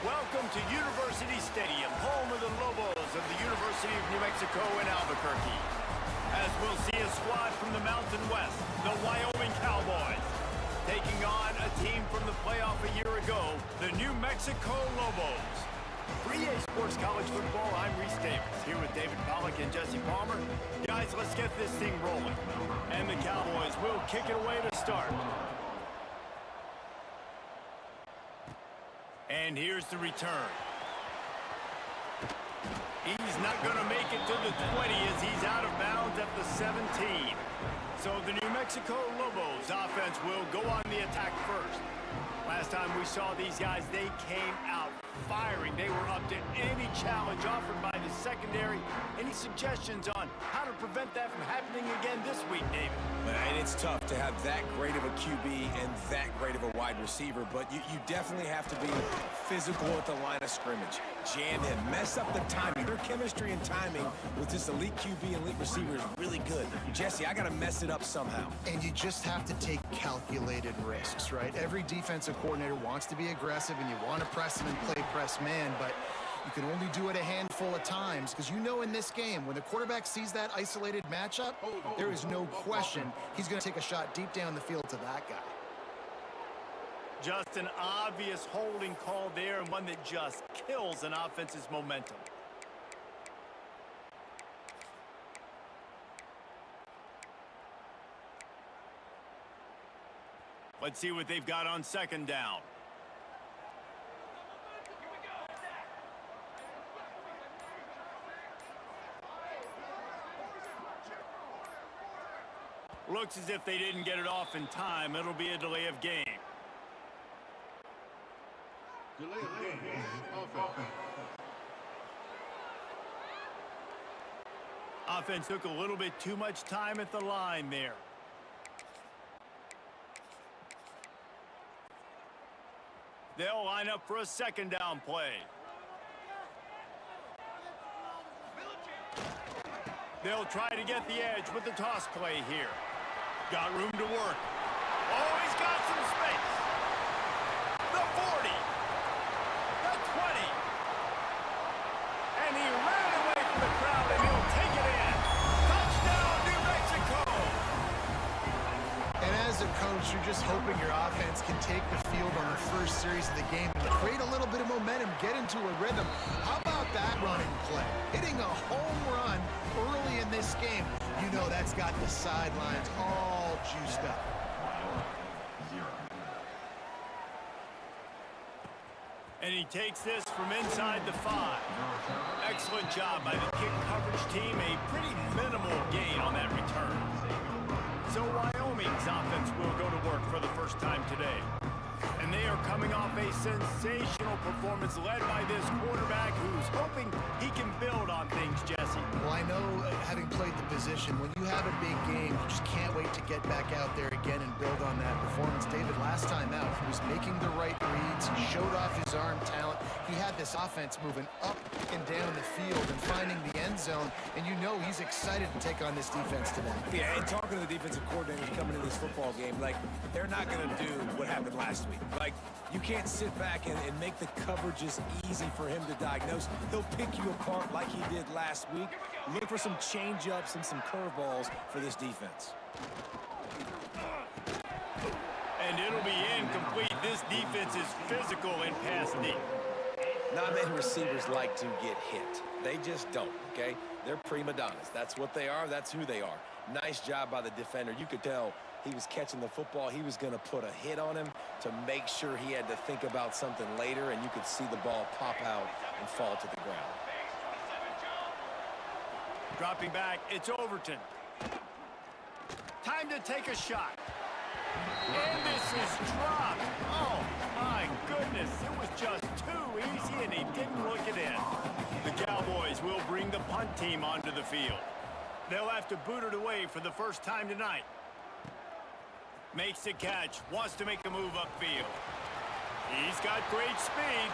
Welcome to University Stadium, home of the Lobos of the University of New Mexico in Albuquerque. As we'll see a squad from the Mountain West, the Wyoming Cowboys, taking on a team from the playoff a year ago, the New Mexico Lobos. For EA Sports College Football, I'm Reese Davis, here with David Pollack and Jesse Palmer. Guys, let's get this thing rolling. And the Cowboys will kick it away to start. And here's the return. He's not going to make it to the 20 as he's out of bounds at the 17. So the New Mexico Lobos offense will go on the attack first. Last time we saw these guys, they came out firing. They were up to any challenge offered by the secondary. Any suggestions on how to prevent that from happening again this week, David? And it's tough to have that great of a QB and that great of a wide receiver, but you definitely have to be physical at the line of scrimmage. Jam him, mess up the timing. Their chemistry and timing with this elite QB and elite receiver is really good. Jesse, I got to mess it up somehow. And you just have to take calculated risks, right? Every defensive coordinator wants to be aggressive, and you want to press him and play press man, but you can only do it a handful of times because you know in this game, when the quarterback sees that isolated matchup, there is no question he's going to take a shot deep down the field to that guy. Just an obvious holding call there, and one that just kills an offense's momentum. Let's see what they've got on second down. Looks as if they didn't get it off in time. It'll be a delay of game. Offense took a little bit too much time at the line there. They'll line up for a second down play. They'll try to get the edge with the toss play here. Got room to work. Oh, he's got some space. The 40. The 20. And he ran away from the crowd, and he'll take it in. Touchdown, New Mexico. And as a coach, you're just hoping your offense can take the field on the first series of the game and create a little bit of momentum, get into a rhythm. How about that running play? Hitting a home run early in this game. You know that's got the sidelines all juiced up. And he takes this from inside the 5. Excellent job by the kick coverage team. A pretty minimal gain on that return. So Wyoming's offense will go to work for the first time today. And they are coming off a sensational performance led by this quarterback who's hoping he can build on things, Jesse. Well, I know, having played the position, when you have a big game, you just can't wait to get back out there again and build on that performance. David, last time out, he was making the right reads. He showed off his arm talent. He had this offense moving up and down the field and finding the end zone. And you know he's excited to take on this defense today. Yeah, and talking to the defensive coordinators coming into this football game, like, they're not going to do what happened last week. Like, you can't sit back and make the coverages easy for him to diagnose. He'll pick you apart like he did last week. Look for some change-ups and some curveballs for this defense. And it'll be incomplete. This defense is physical and pass deep. Not many receivers like to get hit. They just don't, okay? They're prima donnas. That's what they are. That's who they are. Nice job by the defender. You could tell he was catching the football. He was going to put a hit on him to make sure he had to think about something later, and you could see the ball pop out and fall to the ground. Dropping back, it's Overton. Time to take a shot. And this is dropped. Oh, my goodness. It was just too easy, and he didn't look it in. The Cowboys will bring the punt team onto the field. They'll have to boot it away for the first time tonight. Makes the catch, wants to make a move upfield. He's got great speed.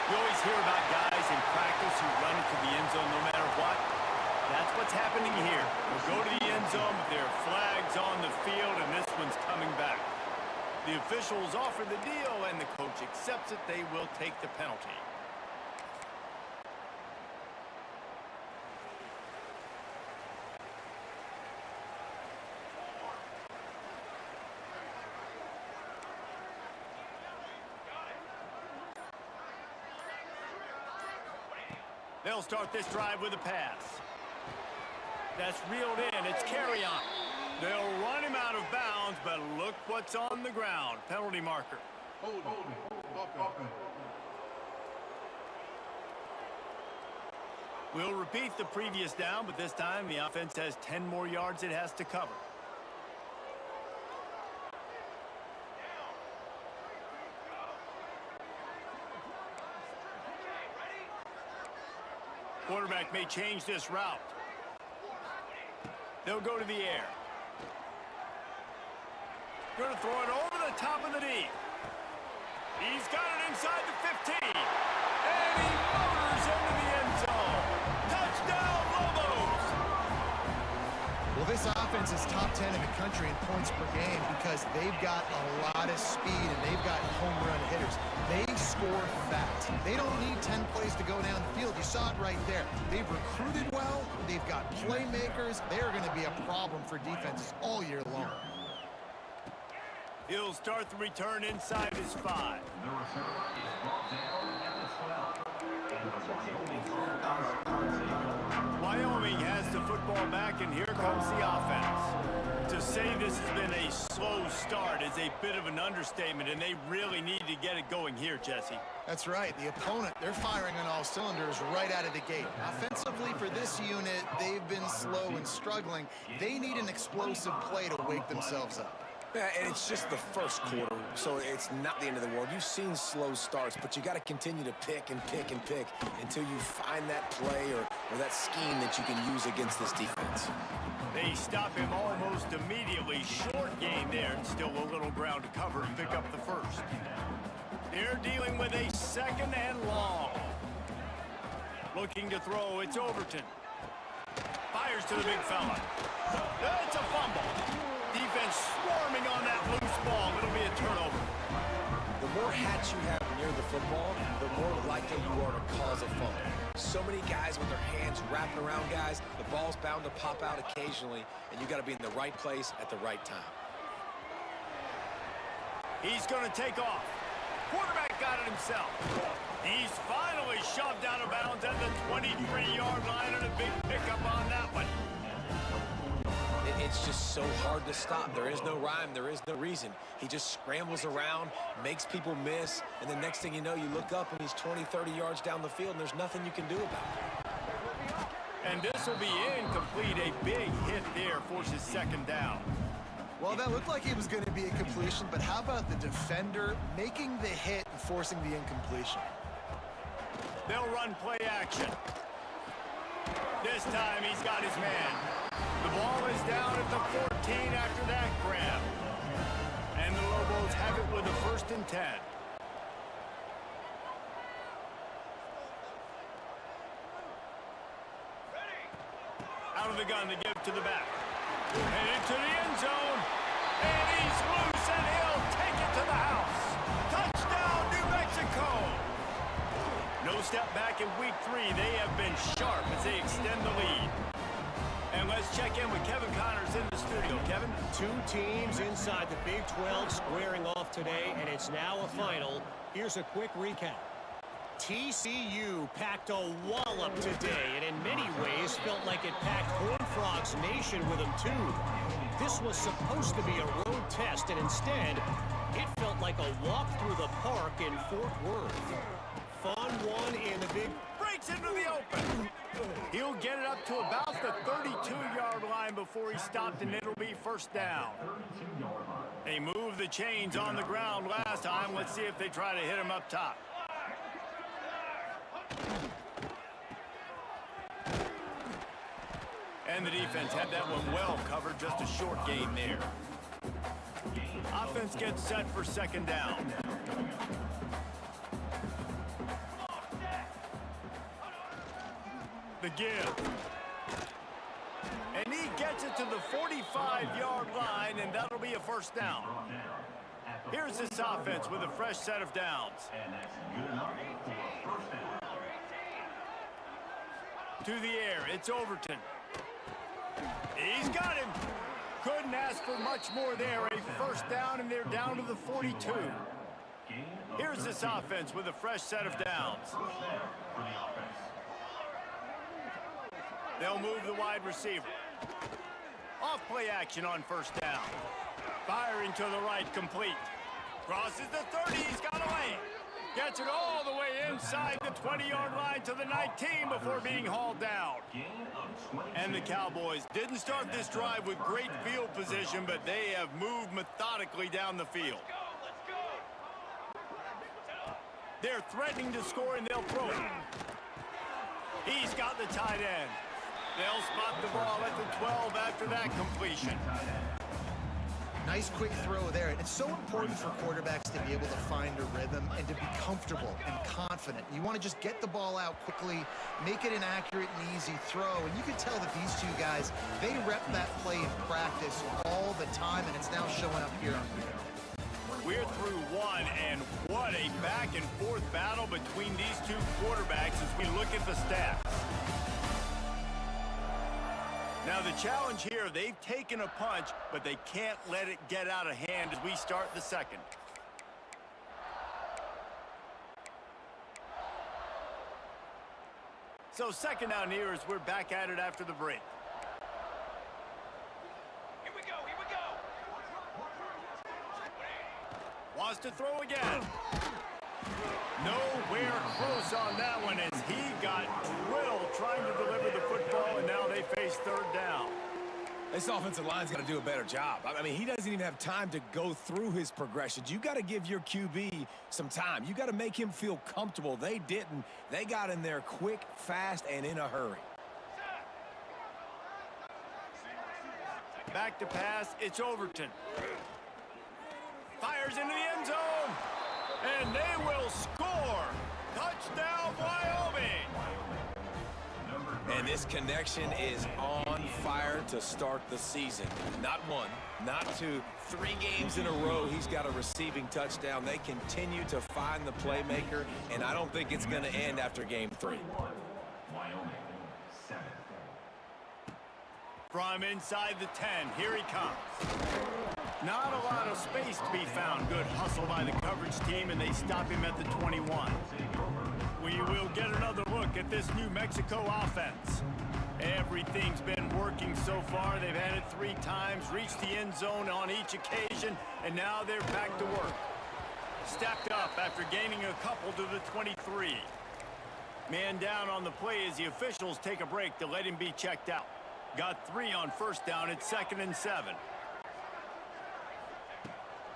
You always hear about guys in practice who run into the end zone no matter what. That's what's happening here. We'll go to the end zone with their flags on the field, and this one's coming back. The officials offer the deal, and the coach accepts it. They will take the penalty. They'll start this drive with a pass. That's reeled in. It's carry on. They'll run him out of bounds, but look what's on the ground. Penalty marker. We'll repeat the previous down, but this time the offense has 10 more yards it has to cover. Quarterback may change this route. They'll go to the air. Going to throw it over the top of the knee. He's got it inside the 15. And he motors into the end zone. Touchdown, Lobos! Well, this offense is top 10 in the country in points per game because they've got a lot of speed and they've got home run hitters. They score fast. They don't need 10 plays to go down the field. You saw it right there. They've recruited well. They've got playmakers. They're going to be a problem for defenses all year long. He'll start the return inside his 5. Wyoming has the football back, and here comes the offense. To say this has been a slow start is a bit of an understatement, and they really need to get it going here, Jesse. That's right. The opponent, they're firing on all cylinders right out of the gate. Offensively, for this unit, they've been slow and struggling. They need an explosive play to wake themselves up. Yeah, and it's just the first quarter, so it's not the end of the world. You've seen slow starts, but you got to continue to pick and pick and pick until you find that play or that scheme that you can use against this defense. They stop him almost immediately. Short gain there, and still a little ground to cover and pick up the first. They're dealing with a second and long. Looking to throw, it's Overton. Fires to the big fella. It's a fumble. Defense swarming on that loose ball. It'll be a turnover. The more hats you have near the football, the more likely you are to cause a fumble. So many guys with their hands wrapping around guys, the ball's bound to pop out occasionally, and you got to be in the right place at the right time. He's going to take off. Quarterback got it himself. He's finally shoved out of bounds at the 23-yard line, and a big pickup on that one. It's just so hard to stop. There is no rhyme. There is no reason. He just scrambles around, makes people miss, and the next thing you know, you look up and he's 20, 30 yards down the field, and there's nothing you can do about it. And this will be incomplete. A big hit there forces second down. Well, that looked like it was going to be a completion, but how about the defender making the hit and forcing the incompletion? They'll run play action. This time he's got his man. The ball is down at the 14 after that grab. And the Lobos have it with a 1st and 10. Out of the gun to give to the back. And into the end zone. And he's loose, and he'll take it to the house. Touchdown, New Mexico. No step back in week 3. They have been sharp as they extend the lead. And let's check in with Kevin Connors in the studio. Kevin? Two teams inside the Big 12 squaring off today, and it's now a final. Here's a quick recap. TCU packed a wallop today, and in many ways felt like it packed Horned Frogs Nation with them too. This was supposed to be a road test, and instead, it felt like a walk through the park in Fort Worth. Fun one in the Big... Breaks into the open. He'll get it up to about the 32-yard line before he stopped, and it'll be 1st down. They moved the chains on the ground last time. Let's see if they try to hit him up top. And the defense had that one well covered, just a short gain there. Offense gets set for 2nd down. The give. it to the 45-yard line, and that'll be a first down. Here's this offense with a fresh set of downs. And that's good enough for a first down. To the air, it's Overton. He's got him. Couldn't ask for much more there. A first down, and they're down to the 42. Here's this offense with a fresh set of downs. They'll move the wide receiver. Off play action on first down. Firing to the right, complete. Crosses the 30, he's got away. Gets it all the way inside the 20-yard line to the 19 before being hauled down. And the Cowboys didn't start this drive with great field position, but they have moved methodically down the field. They're threatening to score, and they'll throw it. He's got the tight end. They'll spot the ball at the 12 after that completion. Nice quick throw there. It's so important for quarterbacks to be able to find a rhythm and to be comfortable and confident. You want to just get the ball out quickly, make it an accurate and easy throw. And you can tell that these two guys, they rep that play in practice all the time, and it's now showing up here on video. We're through one, and what a back-and-forth battle between these two quarterbacks as we look at the stats. Now, the challenge here, they've taken a punch, but they can't let it get out of hand as we start the second. So second down here as we're back at it after the break. Here we go. Wants to throw again. Nowhere close on that one as he got drilled trying to deliver the football, and now they face third down. This offensive line's got to do a better job. I mean, he doesn't even have time to go through his progressions. You got to give your QB some time. You got to make him feel comfortable. They didn't. They got in there quick, fast, and in a hurry. Back to pass, it's Overton. Fires into the end zone, and they will score. Touchdown, Wyoming. And this connection is on fire to start the season. Not one, not two, 3 games in a row he's got a receiving touchdown. They continue to find the playmaker, and I don't think it's going to end after game 3. Wyoming, 7. From inside the 10, here he comes. Not a lot of space to be found. Good hustle by the coverage team, and they stop him at the 21. We will get another look at this New Mexico offense. Everything's been working so far. They've had it 3 times, reached the end zone on each occasion, and now they're back to work. Stepped up after gaining a couple to the 23. Man down on the play as the officials take a break to let him be checked out. Got 3 on first down. It's 2nd and 7.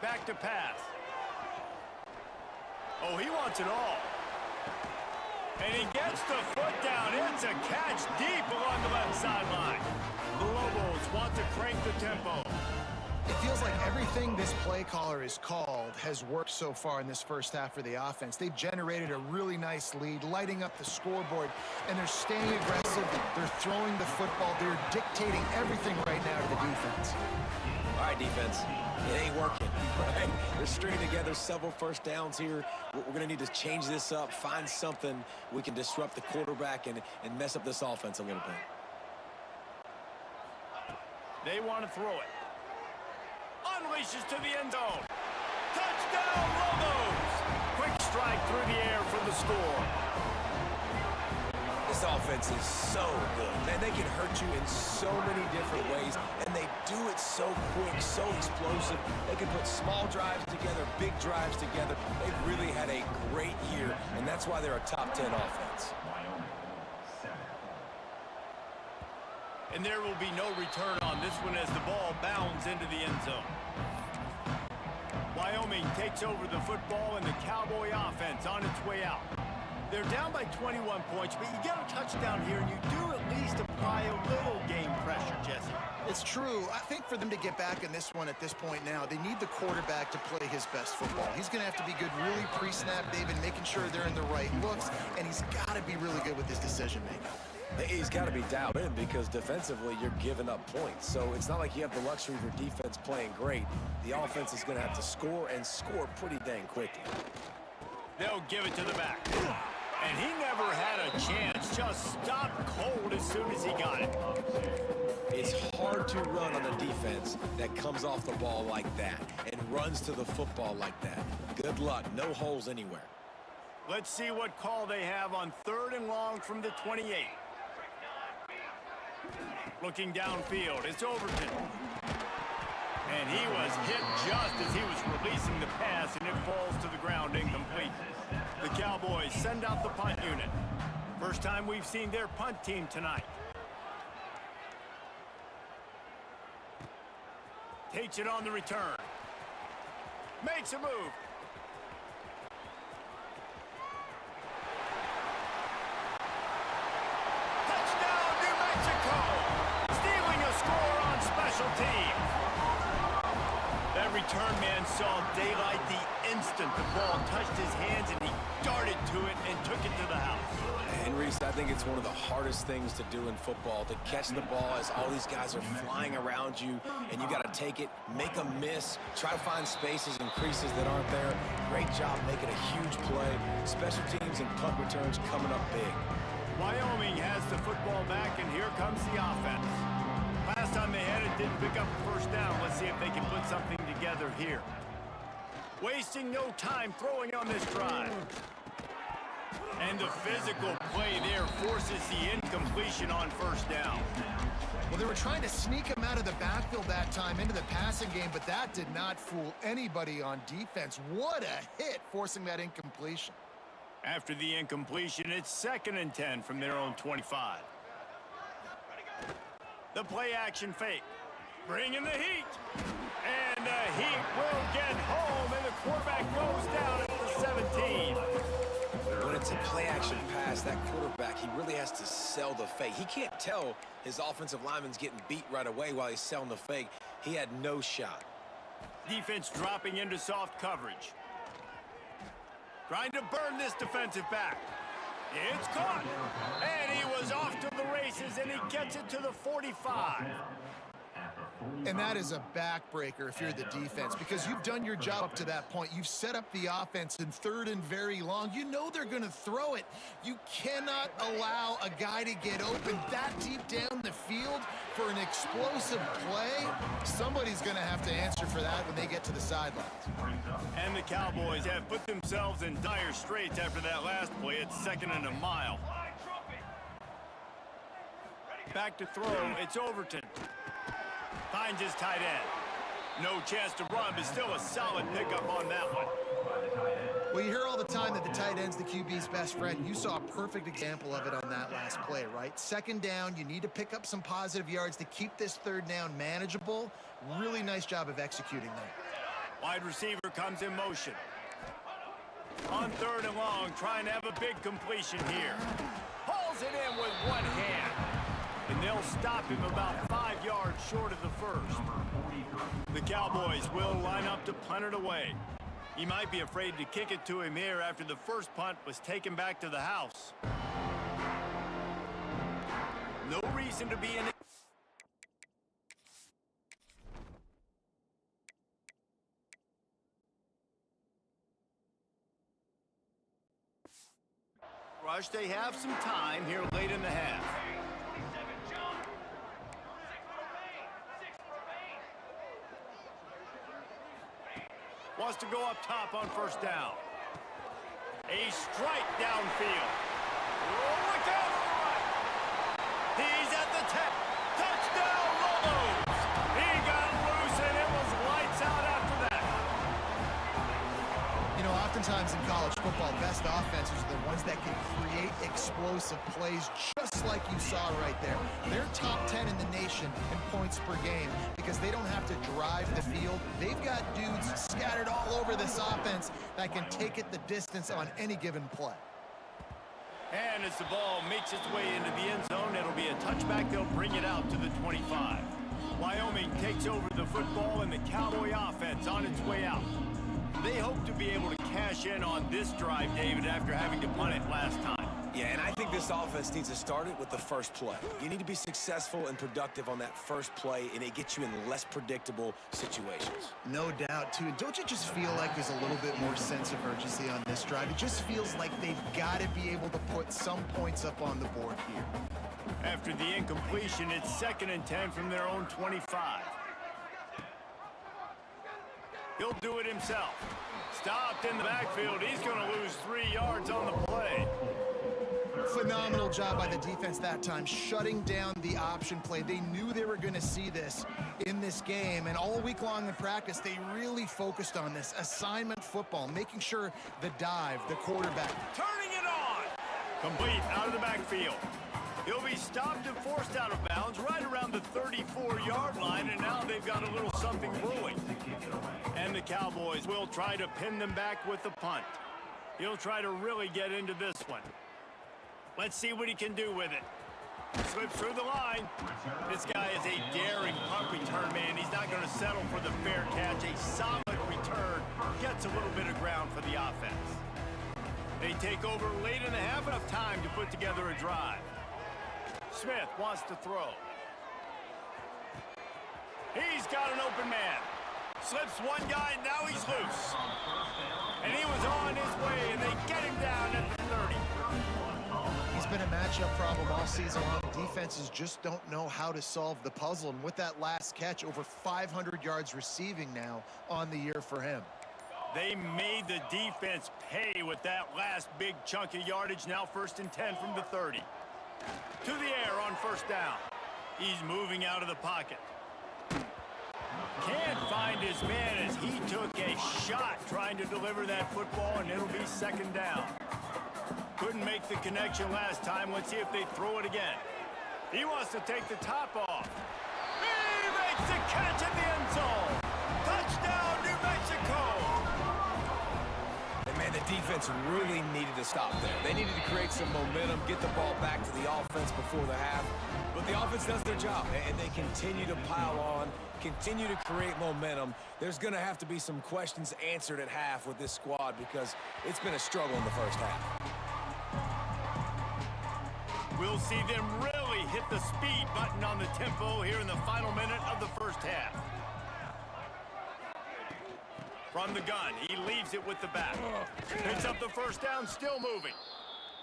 Back to pass. Oh, he wants it all. And he gets the foot down. It's a catch deep along the left sideline. The Lobos want to crank the tempo. It feels like everything this play caller has called has worked so far in this first half for the offense. They've generated a really nice lead, lighting up the scoreboard, and they're staying aggressive. They're throwing the football. They're dictating everything right now to the defense. All right, defense. It ain't working, right? They're stringing together several first downs here. We're going to need to change this up, find something we can disrupt the quarterback and mess up this offense a little bit. They want to throw it. Unleashes to the end zone. Touchdown, Lobos! Quick strike through the air for the score. This offense is so good. Man, they can hurt you in so many different ways, and they do it so quick, so explosive. They can put small drives together, big drives together. They've really had a great year, and that's why they're a top 10 offense. Wyoming, 7. And there will be no return on this one as the ball bounds into the end zone. Wyoming takes over the football, and the Cowboy offense on its way out. They're down by 21 points, but you get a touchdown here, and you do at least apply a little game pressure, Jesse. It's true. I think for them to get back in this one at this point now, they need the quarterback to play his best football. He's going to have to be good really pre-snap, David, making sure they're in the right looks, and he's got to be really good with his decision-making. He's got to be dialed in because defensively you're giving up points. So it's not like you have the luxury of your defense playing great. The offense is going to have to score and score pretty dang quickly. They'll give it to the back. And he never had a chance. Just stopped cold as soon as he got it. It's hard to run on a defense that comes off the ball like that and runs to the football like that. Good luck. No holes anywhere. Let's see what call they have on 3rd and long from the 28. Looking downfield, it's Overton. And he was hit just as he was releasing the pass, and it falls to the ground incomplete. The Cowboys send out the punt unit. First time we've seen their punt team tonight. Takes it on the return. Makes a move. Touchdown, New Mexico! Stealing a score on special teams. That return man saw daylight the instant the ball touched his hands, and he darted to it and took it to the house. And Reese, I think it's one of the hardest things to do in football, to catch the ball as all these guys are flying around you, and you got to take it, make a miss, try to find spaces and creases that aren't there. Great job making a huge play. Special teams and punt returns coming up big. Wyoming has the football back, and here comes the offense. Last time they had it, didn't pick up a first down. Let's see if they can put something together here. Wasting no time throwing on this drive. And the physical play there forces the incompletion on first down. Well, they were trying to sneak him out of the backfield that time into the passing game, but that did not fool anybody on defense. What a hit, forcing that incompletion. After the incompletion, it's 2nd and 10 from their own 25. The play action fake. Bring in the heat. And the heat will get home, and the quarterback goes down at the 17. When it's a play-action pass, that quarterback, he really has to sell the fake. He can't tell his offensive lineman's getting beat right away while he's selling the fake. He had no shot. Defense dropping into soft coverage. Trying to burn this defensive back. It's caught. And he was off to the races, and he gets it to the 45. And that is a backbreaker if you're the defense, because you've done your job up to that point. You've set up the offense in 3rd and very long. You know they're going to throw it. You cannot allow a guy to get open that deep down the field for an explosive play. Somebody's going to have to answer for that when they get to the sidelines. And the Cowboys have put themselves in dire straits after that last play. It's 2nd and a mile. Back to throw. It's Overton. Finds his tight end. No chance to run, but still a solid pickup on that one. Well, you hear all the time that the tight end's the QB's best friend. You saw a perfect example of it on that last play, right? 2nd down, you need to pick up some positive yards to keep this 3rd down manageable. Really nice job of executing that. Wide receiver comes in motion. On 3rd and long, trying to have a big completion here. Hauls it in with one hand. And they'll stop him about 5 yards short of the first. The Cowboys will line up to punt it away. He might be afraid to kick it to him here after the first punt was taken back to the house. No reason to be in it. Rush, they have some time here late in the half. Wants to go up top on first down. A strike downfield. Oh, look out on the right. He's at the 10. Touchdown, Lobos. He got loose, and it was lights out after that. You know, oftentimes in college football, best offenses are the ones that can create explosive plays, just like you saw right there. They're top 10 in the nation in points per game because they don't have to drive the field. They've got dudes scattered all over this offense that can take it the distance on any given play. And as the ball makes its way into the end zone, it'll be a touchback. They'll bring it out to the 25. Wyoming takes over the football, and the Cowboy offense on its way out. They hope to be able to cash in on this drive, David, after having to punt it last time. Yeah, and I think this offense needs to start it with the first play. You need to be successful and productive on that first play, and it gets you in less predictable situations. No doubt, too. Don't you just feel like there's a little bit more sense of urgency on this drive? It just feels like they've got to be able to put some points up on the board here. After the incompletion, it's 2nd and 10 from their own 25. He'll do it himself. Stopped in the backfield. He's going to lose 3 yards on the play. Phenomenal job by the defense that time, shutting down the option play. They knew they were going to see this in this game, and all week long in practice, they really focused on this assignment football, making sure the dive, the quarterback. Turning it on. Complete out of the backfield. He'll be stopped and forced out of bounds right around the 34-yard line, and now they've got a little something brewing. And the Cowboys will try to pin them back with the punt. He'll try to really get into this one. Let's see what he can do with it. Slips through the line. This guy is a daring punt return man. He's not going to settle for the fair catch. A solid return gets a little bit of ground for the offense. They take over late in the half, enough time to put together a drive. Smith wants to throw. He's got an open man. Slips one guy, now he's loose. And he was on his way, and they get him down at the 30. He's been a matchup problem all season long. Defenses just don't know how to solve the puzzle, and with that last catch, over 500 yards receiving now on the year for him. They made the defense pay with that last big chunk of yardage. Now 1st and 10 from the 30. To the air on 1st down. He's moving out of the pocket. Can't find his man as he took a shot trying to deliver that football, and it'll be 2nd down. Couldn't make the connection last time. Let's see if they throw it again. He wants to take the top off. He makes the catch at the end zone. Touchdown, New Mexico. And man, the defense really needed to stop there. They needed to create some momentum, get the ball back to the offense before the half. But the offense does their job, and they continue to pile on, continue to create momentum. There's going to have to be some questions answered at half with this squad because it's been a struggle in the first half. We'll see them really hit the speed button on the tempo here in the final minute of the first half. From the gun, he leaves it with the back. Picks up the 1st down, still moving.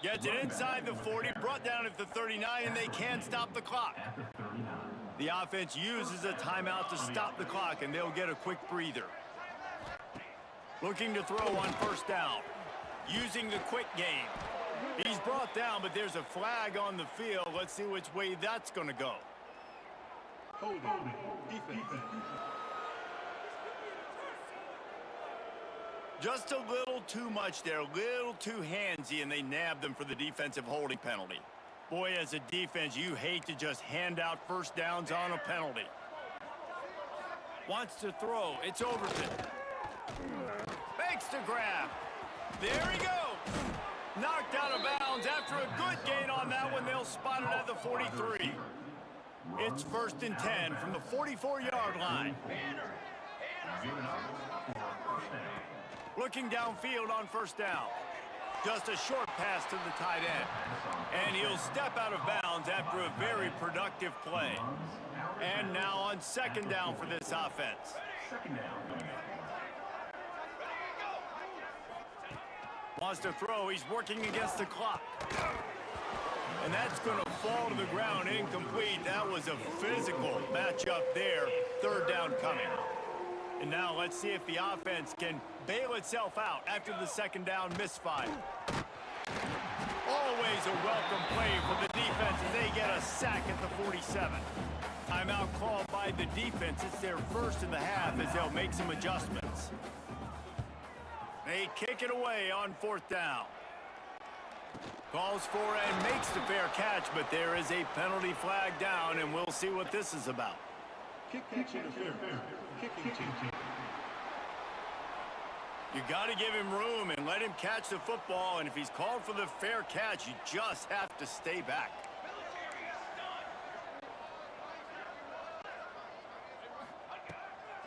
Gets it inside the 40, brought down at the 39, and they can't stop the clock. The offense uses a timeout to stop the clock, and they'll get a quick breather. Looking to throw on 1st down. Using the quick game. He's brought down, but there's a flag on the field. Let's see which way that's going to go. Just a little too much there, a little too handsy, and they nabbed them for the defensive holding penalty. Boy, as a defense, you hate to just hand out 1st downs on a penalty. Wants to throw. It's Overton. Makes the grab. There he goes. Knocked out of bounds after a good gain on that one. They'll spot it at the 43. It's 1st and 10 from the 44-yard line. Looking downfield on 1st down. Just a short pass to the tight end. And he'll step out of bounds after a very productive play. And now on 2nd down for this offense. Wants to throw. He's working against the clock. And that's going to fall to the ground incomplete. That was a physical matchup there. 3rd down coming. And now let's see if the offense can bail itself out after the 2nd down misfire. Always a welcome play for the defense as they get a sack at the 47. Timeout called by the defense. It's their 1st in the half as they'll make some adjustments. They kick it away on 4th down. Calls for and makes the fair catch, but there is a penalty flag down, and we'll see what this is about. You got to give him room and let him catch the football, and if he's called for the fair catch, you just have to stay back.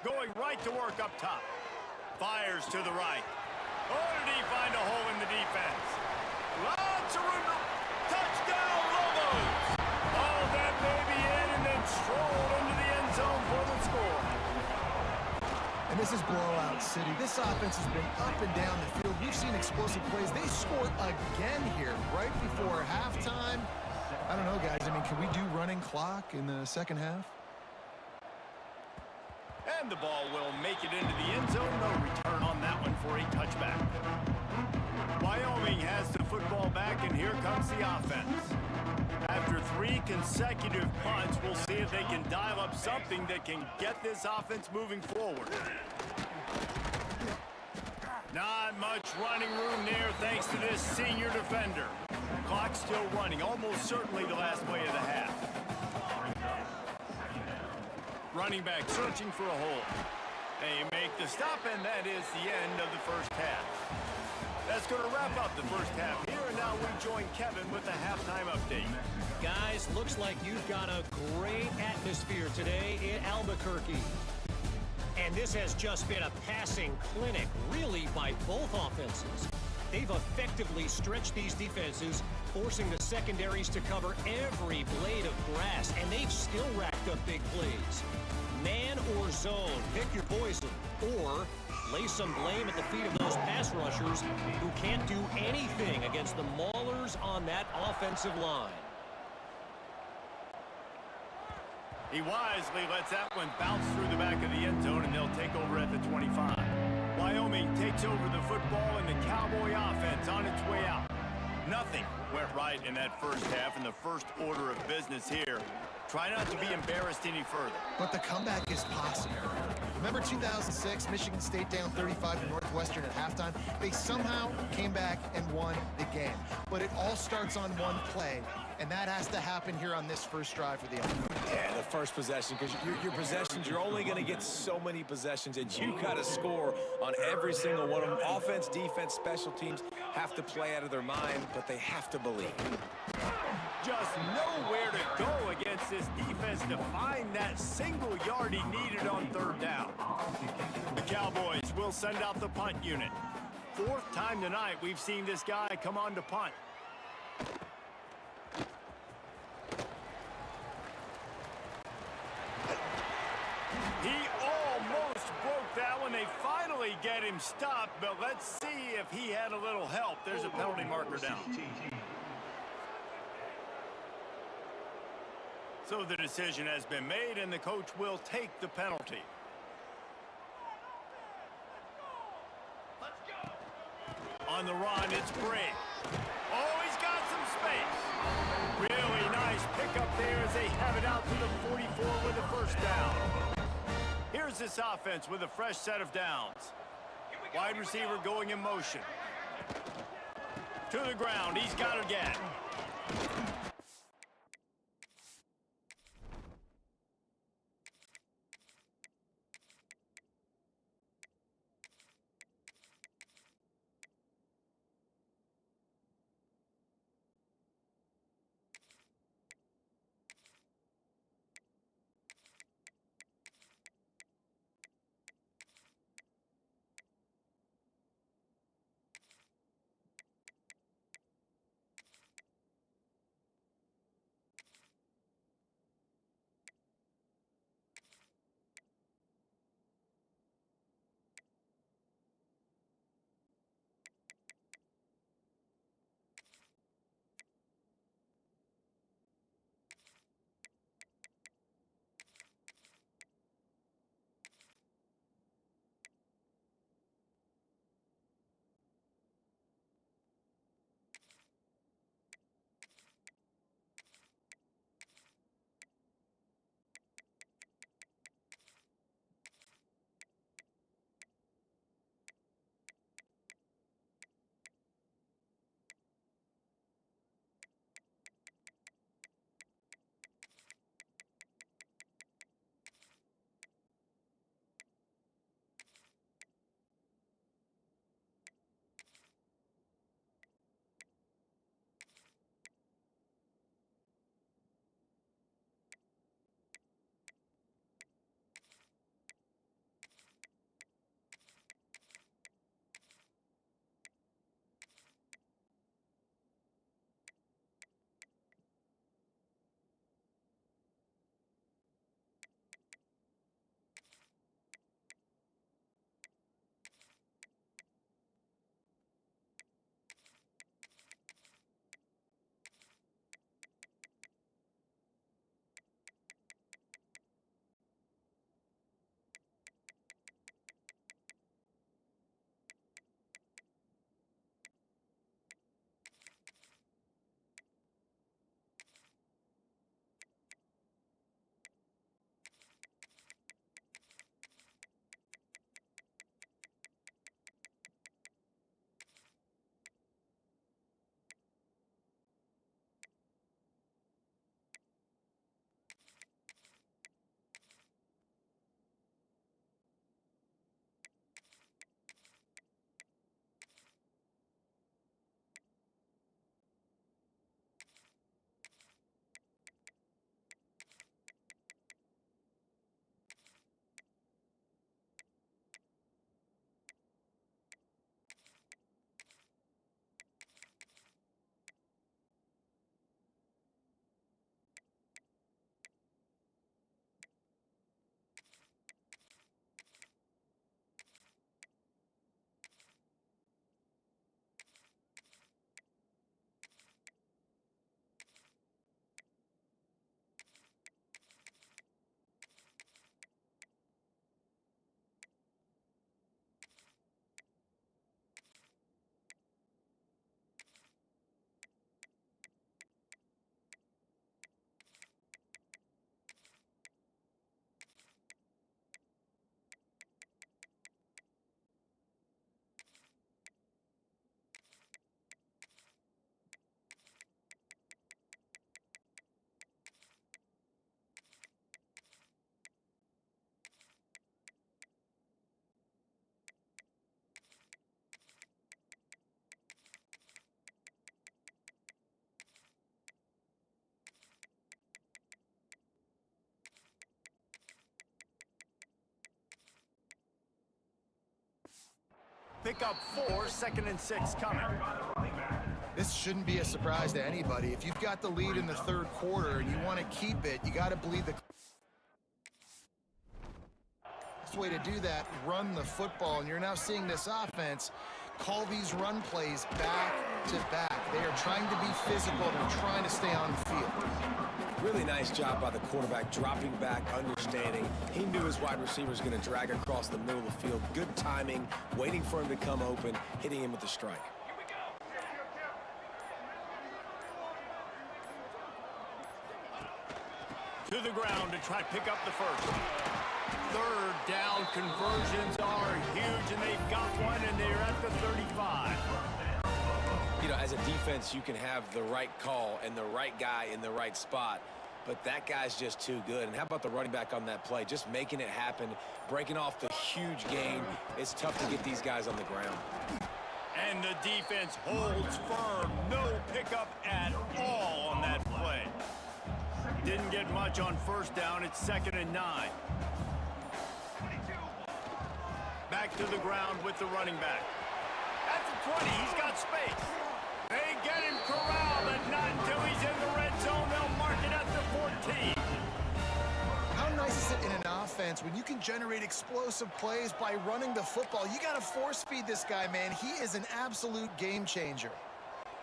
Going right to work up top. Fires to the right. Oh, did he find a hole in the defense? Lots of room to This is blowout city. This offense has been up and down the field. We've seen explosive plays. They scored again here right before halftime. I don't know, guys. I mean, can we do running clock in the second half? And the ball will make it into the end zone. No return on that one for a touchback. Wyoming has the football back, and here comes the offense. After 3 consecutive punts, we'll see if they can dial up something that can get this offense moving forward. Not much running room there thanks to this senior defender. Clock still running, almost certainly the last play of the half. Running back searching for a hole. They make the stop, and that is the end of the first half. That's going to wrap up the first half here, and now we join Kevin with the halftime update. Guys, looks like you've got a great atmosphere today in Albuquerque. And this has just been a passing clinic, really, by both offenses. They've effectively stretched these defenses, forcing the secondaries to cover every blade of grass, and they've still racked up big plays. Man or zone, pick your poison, or lay some blame at the feet of those pass rushers who can't do anything against the maulers on that offensive line. He wisely lets that one bounce through the back of the end zone, and they'll take over at the 25. Wyoming takes over the football, and the Cowboy offense on its way out. Nothing went right in that first half, and the first order of business here. Try not to be embarrassed any further. But the comeback is possible. Remember 2006, Michigan State down 35 to Northwestern at halftime? They somehow came back and won the game. But it all starts on one play, and that has to happen here on this first drive for the offense. Yeah, the first possession, because your possessions, you're only going to get so many possessions, and you got to score on every single one of them. Offense, defense, special teams have to play out of their mind, but they have to believe. Just nowhere to go against this defense to find that single yard he needed on third down. The Cowboys will send out the punt unit. 4th time tonight we've seen this guy come on to punt. He almost broke that one. They finally get him stopped, but let's see if he had a little help. There's a penalty marker down. So the decision has been made, and the coach will take the penalty. On the run, it's Bray. Oh, he's got some space. Really nice pickup there as they have it out to the 44 with a first down. Here's this offense with a fresh set of downs. Wide receiver going in motion. To the ground, he's got it again. pick up 4, 2nd and 6 coming. This shouldn't be a surprise to anybody. If you've got the lead in the third quarter and you want to keep it, you got to believe the best way to do that, run the football. And you're now seeing this offense call these run plays back to back. They are trying to be physical. They're trying to stay on the field. Really nice job by the quarterback, dropping back, understanding. He knew his wide receiver was going to drag across the middle of the field. Good timing, waiting for him to come open, hitting him with the strike. To the ground to try to pick up the first. Third down conversions are huge, and they've got one, and they're at the 35. You know, as a defense, you can have the right call and the right guy in the right spot, but that guy's just too good. And how about the running back on that play? Just making it happen, breaking off the huge gain. It's tough to get these guys on the ground. And the defense holds firm. No pickup at all on that play. Didn't get much on first down. It's 2nd and 9. Back to the ground with the running back. At the 20, he's got space. They get him corralled, but not until he's in the red zone. They'll mark it at the 14. How nice is it in an offense when you can generate explosive plays by running the football? You got to force feed this guy, man. He is an absolute game changer.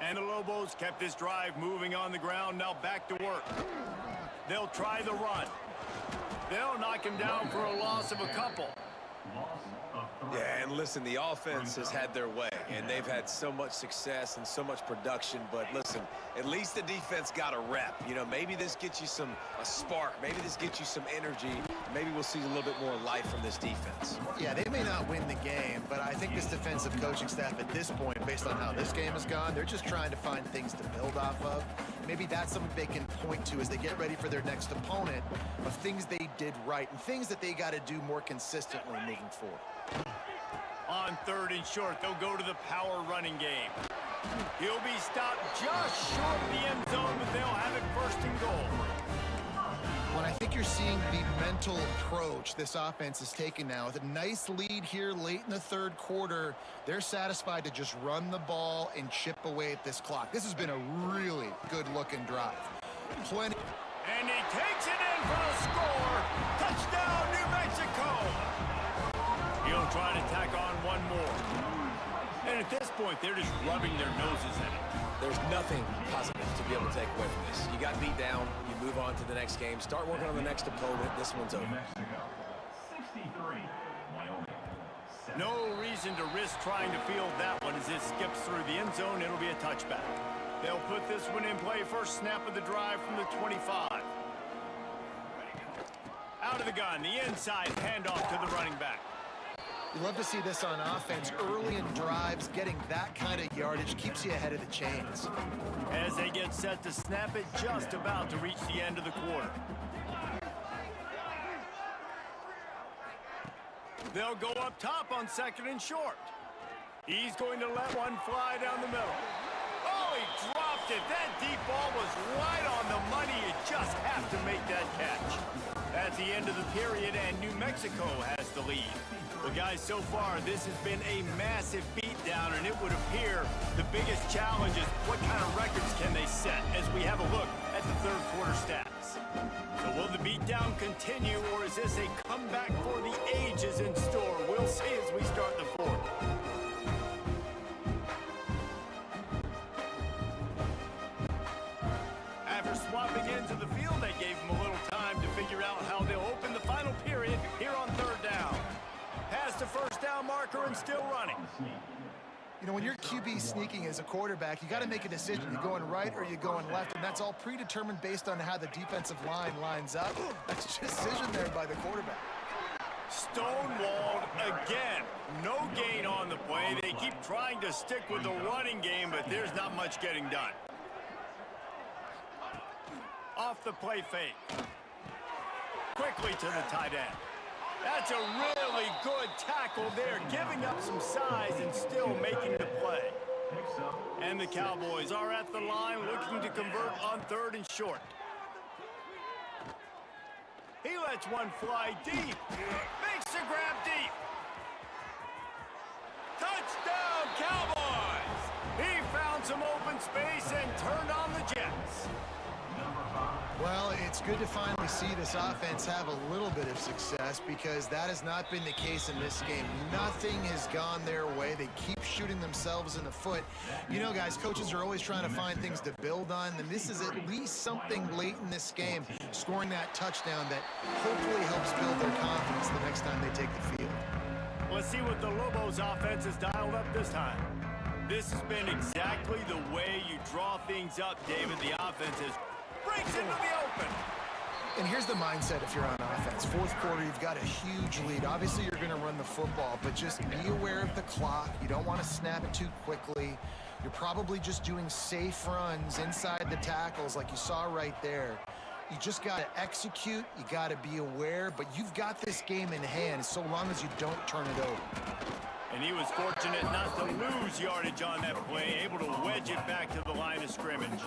And the Lobos kept this drive moving on the ground. Now back to work. They'll try the run. They'll knock him down for a loss of a couple. Yeah, and listen, the offense has had their way, and they've had so much success and so much production. But listen, at least the defense got a rep. You know, maybe this gets you a spark. Maybe this gets you some energy. Maybe we'll see a little bit more life from this defense. Yeah, they may not win the game, but I think this defensive coaching staff at this point, based on how this game has gone, they're just trying to find things to build off of. Maybe that's something they can point to as they get ready for their next opponent, of things they did right and things that they got to do more consistently moving forward. On 3rd and short, they'll go to the power running game. He'll be stopped just short of the end zone, but they'll have it 1st and goal. Well, I think you're seeing the mental approach this offense is taking now. With a nice lead here late in the third quarter, they're satisfied to just run the ball and chip away at this clock. This has been a really good-looking drive. Plenty. And he takes it in for the score. Touchdown, New Mexico. He'll try to tack on one more. And at this point, they're just rubbing their noses in it. There's nothing positive to be able to take away from this. You got beat down, you move on to the next game, start working on the next opponent. This one's over. New Mexico, 63, Wyoming, 7. No reason to risk trying to field that one as it skips through the end zone. It'll be a touchback. They'll put this one in play. First snap of the drive from the 25. Out of the gun, the inside handoff to the running back. You love to see this on offense. Early in drives, getting that kind of yardage keeps you ahead of the chains. As they get set to snap it, just about to reach the end of the quarter. They'll go up top on 2nd and short. He's going to let one fly down the middle. Oh, he dropped it. That deep ball was right on the money. You just have to make that catch. That's the end of the period, and New Mexico has the lead. Well, guys, so far, this has been a massive beatdown, and it would appear the biggest challenge is what kind of records can they set as we have a look at the third quarter stats. So will the beatdown continue, or is this a comeback for the ages in store? We'll see as we start the fourth. After swapping into the field, they gave them a little time to figure out how they'll open the final period here on 3rd down. Past the first down marker and still running. You know, when you're QB sneaking as a quarterback, you got to make a decision. You're going right or you're going left, and that's all predetermined based on how the defensive line lines up. That's a decision there by the quarterback. Stonewalled again. No gain on the play. They keep trying to stick with the running game, but there's not much getting done. Off the play fake. Quickly to the tight end. That's a really good tackle there, giving up some size and still making the play. And the Cowboys are at the line looking to convert on 3rd and short. He lets one fly deep. Makes the grab deep. Touchdown! found some open space and turned on the Jets. Well, it's good to finally see this offense have a little bit of success because that has not been the case in this game. Nothing has gone their way. They keep shooting themselves in the foot. You know, guys, coaches are always trying to find things to build on, and this is at least something late in this game, scoring that touchdown that hopefully helps build their confidence the next time they take the field. Let's see what the Lobos offense has dialed up this time. This has been exactly the way you draw things up, David. The offense is breaks into the open. And here's the mindset if you're on offense. Fourth quarter, you've got a huge lead. Obviously, you're going to run the football, but just be aware of the clock. You don't want to snap it too quickly. You're probably just doing safe runs inside the tackles like you saw right there. You just got to execute. You got to be aware, but you've got this game in hand so long as you don't turn it over. And he was fortunate not to lose yardage on that play, able to wedge it back to the line of scrimmage.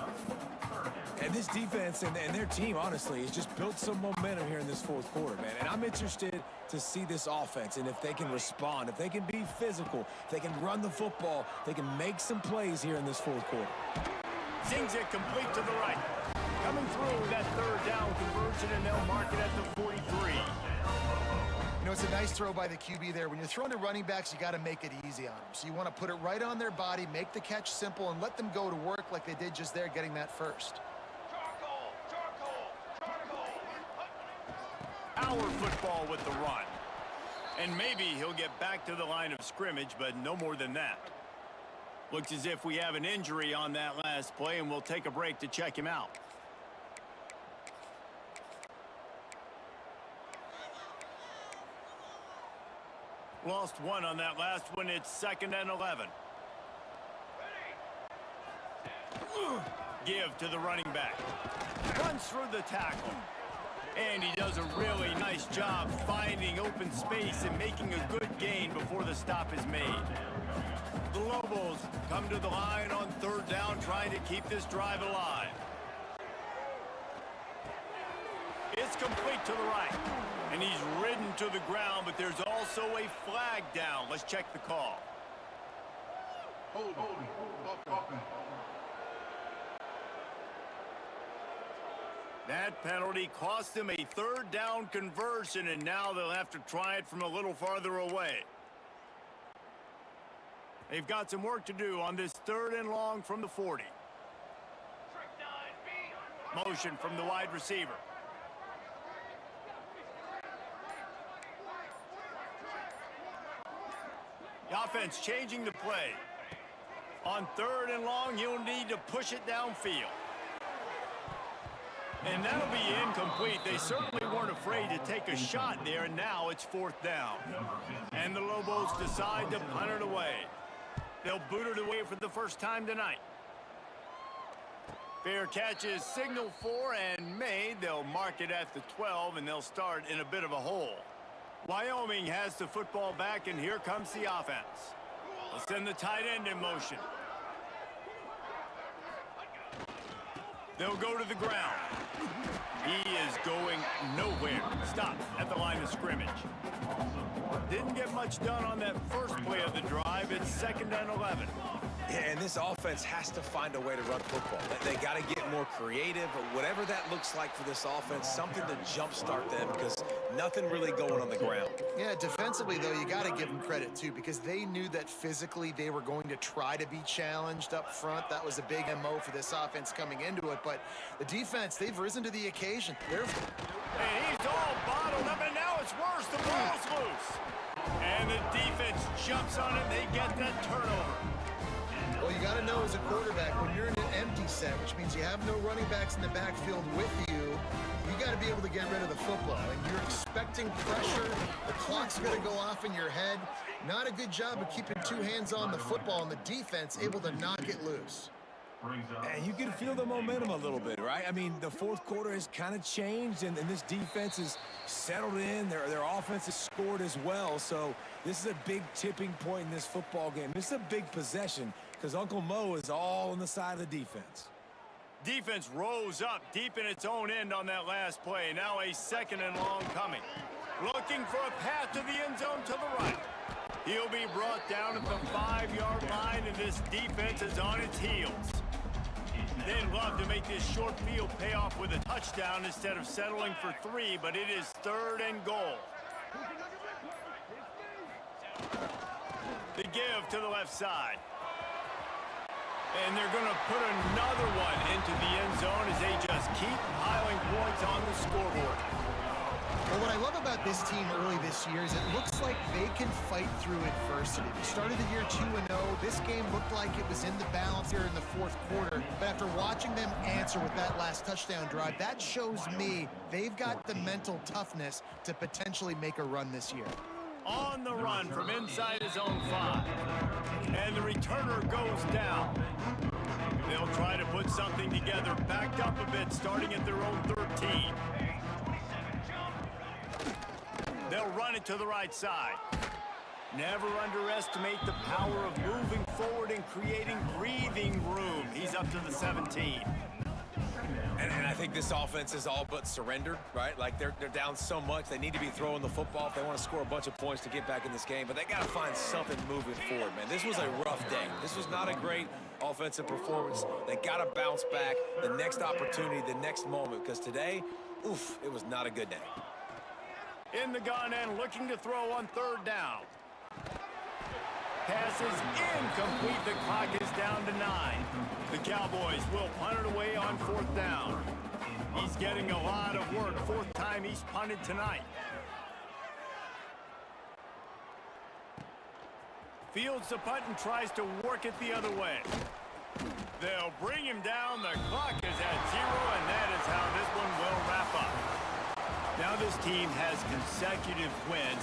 And this defense and their team, honestly, has just built some momentum here in this fourth quarter, man. And I'm interested to see this offense and if they can respond, if they can be physical, if they can run the football, they can make some plays here in this fourth quarter. Sings it complete to the right. Coming through that third down conversion, and they'll mark it at the 43. You know, it's a nice throw by the QB there. When you're throwing to running backs, you got to make it easy on them. So you want to put it right on their body, make the catch simple, and let them go to work like they did just there, getting that first. Our football with the run. And maybe he'll get back to the line of scrimmage, but no more than that. Looks as if we have an injury on that last play, and we'll take a break to check him out. Lost one on that last one. It's 2nd and 11. Give to the running back. Runs through the tackle. And he does a really nice job finding open space and making a good gain before the stop is made. The Lobos come to the line on third down, trying to keep this drive alive. It's complete to the right. And he's ridden to the ground, but there's also a flag down. Let's check the call. That penalty cost him a third down conversion, and now they'll have to try it from a little farther away. They've got some work to do on this 3rd and long from the 40. Motion from the wide receiver. The offense changing the play. On 3rd and long, you'll need to push it downfield. And that'll be incomplete. They certainly weren't afraid to take a shot there, and now it's 4th down. And the Lobos decide to punt it away. They'll boot it away for the first time tonight. Fair catch is signaled for and made. They'll mark it at the 12, and they'll start in a bit of a hole. Wyoming has the football back, and here comes the offense. They'll send the tight end in motion. They'll go to the ground. He is going nowhere. Stop at the line of scrimmage. Didn't get much done on that first play of the drive. It's 2nd and 11. Yeah, and this offense has to find a way to run football. They got to get more creative, or whatever that looks like for this offense, something to jumpstart them because nothing really going on the ground. Yeah, defensively, though, you got to give them credit, too, because they knew that physically they were going to try to be challenged up front. That was a big MO for this offense coming into it. But the defense, they've risen to the occasion. And he's all bottled up, and now it's worse. The ball's loose. And the defense jumps on it. They get that turnover. Well, you got to know as a quarterback, when you're in an empty set, which means you have no running backs in the backfield with you, you got to be able to get rid of the football. And you're expecting pressure. The clock's going to go off in your head. Not a good job of keeping two hands on the football, and the defense able to knock it loose. And you can feel the momentum a little bit, right? I mean, the fourth quarter has kind of changed, and this defense is settled in. Their offense has scored as well. So this is a big tipping point in this football game. This is a big possession because Uncle Mo is all on the side of the defense. Defense rose up deep in its own end on that last play. Now a 2nd and long coming. Looking for a path to the end zone to the right. He'll be brought down at the 5-yard line, and this defense is on its heels. They'd love to make this short field pay off with a touchdown instead of settling for 3, but it is 3rd and goal. The give to the left side. And they're going to put another one into the end zone as they just keep piling points on the scoreboard. Well, what I love about this team early this year is it looks like they can fight through adversity. We started the year 2-0. This game looked like it was in the balance here in the 4th quarter. But after watching them answer with that last touchdown drive, that shows me they've got the mental toughness to potentially make a run this year. On the run from inside his own 5. And the returner goes down. They'll try to put something together, backed up a bit, starting at their own 13. They'll run it to the right side. Never underestimate the power of moving forward and creating breathing room. He's up to the 17. And I think this offense is all but surrendered, right? Like they're down so much, they need to be throwing the football if they want to score a bunch of points to get back in this game. But they got to find something moving forward, man. This was a rough day. This was not a great offensive performance. They got to bounce back the next opportunity, the next moment, because today, oof, it was not a good day. In the gun and looking to throw on 3rd down. Pass is incomplete. The clock is down to 9. The Cowboys will punt it away on 4th down. He's getting a lot of work. 4th time he's punted tonight. Fields the punt and tries to work it the other way. They'll bring him down. The clock is at 0, and that is how this one will wrap up. Now this team has consecutive wins,